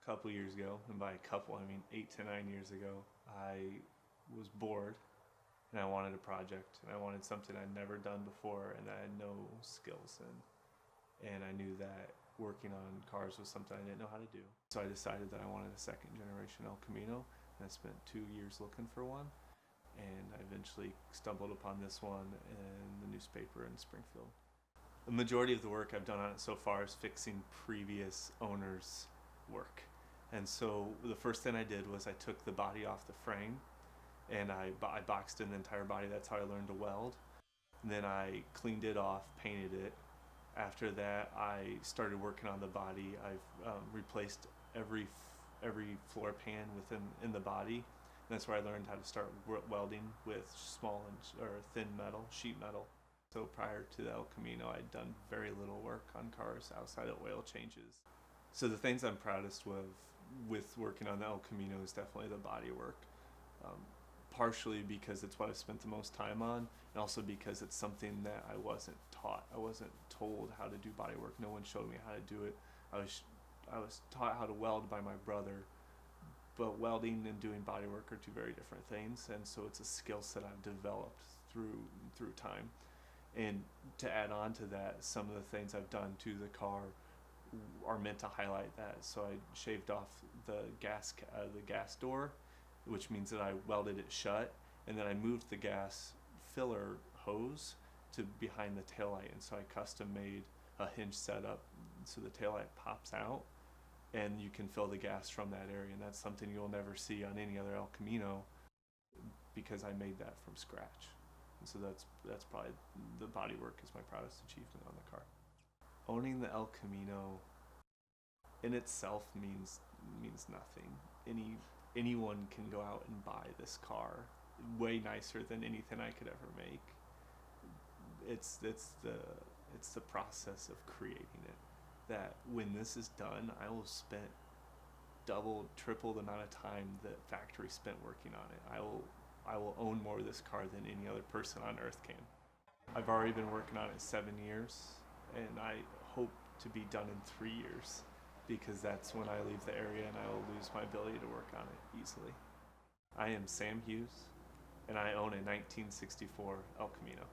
couple years ago, and by a couple I mean 8 to 9 years ago, I was bored and I wanted a project and I wanted something I'd never done before and that I had no skills in. And I knew that working on cars was something I didn't know how to do. So I decided that I wanted a second generation El Camino, and I spent 2 years looking for one. And I eventually stumbled upon this one in the newspaper in Springfield. The majority of the work I've done on it so far is fixing previous owners' work. And so the first thing I did was I took the body off the frame and I boxed in the entire body. That's how I learned to weld. And then I cleaned it off, painted it. After that, I started working on the body. I've replaced every floor pan in the body. And that's where I learned how to start welding with small or thin metal, sheet metal. So prior to the El Camino, I'd done very little work on cars outside of oil changes. So the things I'm proudest with working on the El Camino is definitely the body work. Partially because it's what I've spent the most time on, and also because it's something that I wasn't taught. I wasn't told how to do body work. No one showed me how to do it. I was taught how to weld by my brother, but welding and doing body work are two very different things, and so it's a skill set I've developed through time. And to add on to that, some of the things I've done to the car are meant to highlight that. So I shaved off the gas door, which means that I welded it shut, and then I moved the gas filler hose to behind the taillight, and so I custom made a hinge setup so the taillight pops out and you can fill the gas from that area, and that's something you'll never see on any other El Camino because I made that from scratch. And so that's probably the bodywork is my proudest achievement on the car. Owning the El Camino in itself means nothing. Anyone can go out and buy this car, way nicer than anything I could ever make. It's the process of creating it that when this is done, I will spend double, triple the amount of time the factory spent working on it. I will own more of this car than any other person on earth can. I've already been working on it 7 years, and I hope to be done in 3 years, because that's when I leave the area and I will lose my ability to work on it easily. I am Sam Hughes, and I own a 1964 El Camino.